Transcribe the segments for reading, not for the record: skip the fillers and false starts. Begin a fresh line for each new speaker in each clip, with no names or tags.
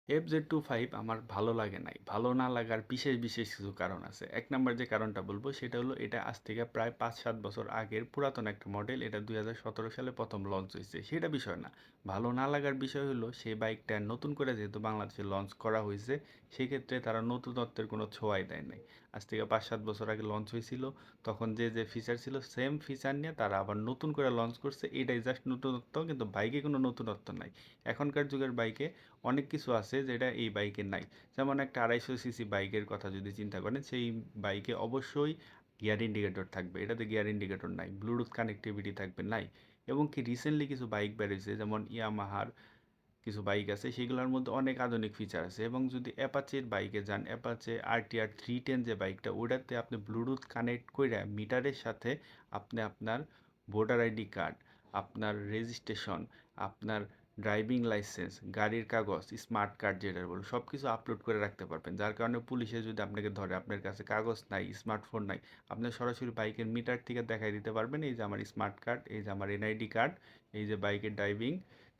FZ25 আমার ভালো লাগে নাই। ভালো না লাগার বিশেষ কিছু কারণ আছে। ১ নাম্বার যে কারণটা বলব সেটা হলো এটা আজ থেকে প্রায় ৫-৭ বছর আগের পুরাতন একটা মডেল। এটা ২০১৭ সালে ১ম লঞ্চ হইছে। সেটা বিষয় না। ভালো না লাগার বিষয় হলো সেই বাইকটা নতুন করে যেহেতু বাংলাদেশে লঞ্চ করা হইছে, সেক্ষেত্রে তারা নতুনত্বের কোনো ছোঁয়াই দেয় নাই। আজ থেকে ৫-৭ বছর আগে লঞ্চ হইছিল, তখন যে ফিচার ছিল সেম ফিচার নিয়ে তারা আবার নতুন করে লঞ্চ করছে। এটাই জাস্ট নতুনত্ব, কিন্তু বাইকে কোনো নতুনত্ব নাই। এখনকার যুগের বাইকে অনেক কিছু আছে যেটা এই বাইকে নাই। যেমন একটা ২৫০ সিসি বাইকের কথা যদি চিন্তা করেন, সেই বাইকে অবশ্যই গিয়ার ইন্ডিকেটর থাকবে। এটাতে গিয়ার ইন্ডিকেটর নাই। ব্লুটুথ কানেক্টিভিটি থাকবে নাই। এবং কি রিসেন্টলি কিছু বাইক বেরিয়েছে, যেমন ইয়ামাহার কিছু বাইক আছে, সেগুলোর মধ্যে অনেক আধুনিক ফিচার আছে। এবং যদি অ্যাপাচের বাইকে যান, অ্যাপাচে RTR 310 যে বাইকটা, ওটাতে আপনি ব্লুটুথ কানেক্ট করে মিটারের সাথে আপনি আপনার ভোটার আইডি কার্ড, আপনার রেজিস্ট্রেশন, আপনার ড্রাইভিং লাইসেন্স, গাড়ির কাগজ, স্মার্ট কার্ড যেটা বলো, সব কিছু আপলোড করে রাখতে পারবেন। যার কারণে পুলিশে যদি আপনাকে ধরে, আপনার কাছে কাগজ নাই, স্মার্টফোন নাই, আপনি সরাসরি বাইকের মিটার থেকে দেখাই দিতে পারবেন, এই যে আমার স্মার্ট কার্ড, এই যে আমার NID কার্ড, এই যে বাইকের ড্রাইভিং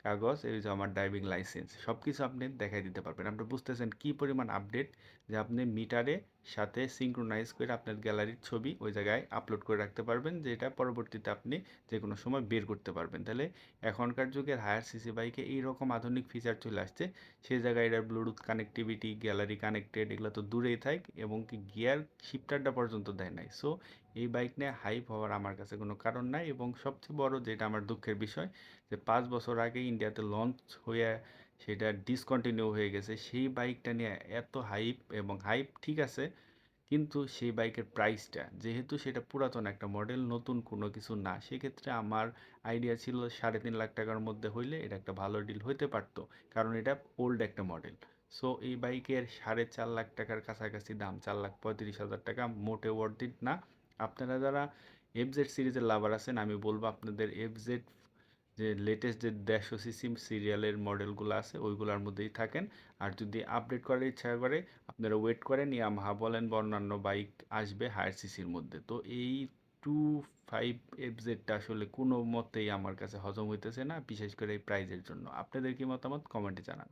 কাগজ, এই যে আমার ড্রাইভিং লাইসেন্স, সব কিছু আপনি দেখাই দিতে পারবেন। আপনি বুঝতেছেন কি পরিমাণ আপডেট, যে আপনি মিটারে সাথে সিঙ্ক্রোনাইজ করে আপনার গ্যালারির ছবি ওই জায়গায় আপলোড করে রাখতে পারবেন, যেটা পরবর্তীতে আপনি যে কোনো সময় বের করতে পারবেন। তাহলে এখনকার যুগের হায়ার সিসি বাইকে এইরকম আধুনিক ফিচার চলে আসছে। সেই জায়গায় এটার ব্লুটুথ কানেক্টিভিটি, গ্যালারি কানেক্টেড, এগুলো তো দূরেই থাক, এবং কি গিয়ার শিফটারটা পর্যন্ত দেয় নাই। সো এই বাইক নিয়ে হাইপ হওয়ার আমার কাছে কোনো কারণ নাই। এবং সবচেয়ে বড় যেটা আমার দুঃখের বিষয়, যে ৫ বছর আগে ইন্ডিয়াতে লঞ্চ হয়ে সেটা ডিসকন্টিনিউ হয়ে গেছে, সেই বাইকটা নিয়ে এত হাইপ। এবং হাইপ ঠিক আছে, কিন্তু সেই বাইকের প্রাইসটা, যেহেতু সেটা পুরাতন একটা মডেল, নতুন কোনো কিছু না, সেক্ষেত্রে আমার আইডিয়া ছিল ৩.৫ লাখ টাকার মধ্যে হইলে এটা একটা ভালো ডিল হইতে পারতো, কারণ এটা ওল্ড একটা মডেল। সো এই বাইকের ৪.৫ লাখ টাকার কাছাকাছি দাম, ৪,৩৫,০০০ টাকা মোটে ওয়ার্থ ইট না। আপনারা যারা FZ সিরিজের লাভার আছেন, আমি বলবো আপনাদের FZ যে লেটেস্ট যে ১৫০ সিসি সিরিয়ালের মডেলগুলো আছে ওইগুলোর মধ্যেই থাকেন। আর যদি আপডেট করার ইচ্ছা করে, আপনারা ওয়েট করেন, ইয়ামাহা বলেন বা অন্যান্য বাইক আসবে হায়ার সিসির মধ্যে। তো এই 25FZ আসলে কোনো মতেই আমার কাছে হজম হইতেছে না, বিশেষ করে এই প্রাইজের জন্য। আপনাদের কি মতামত, কমেন্টে জানান।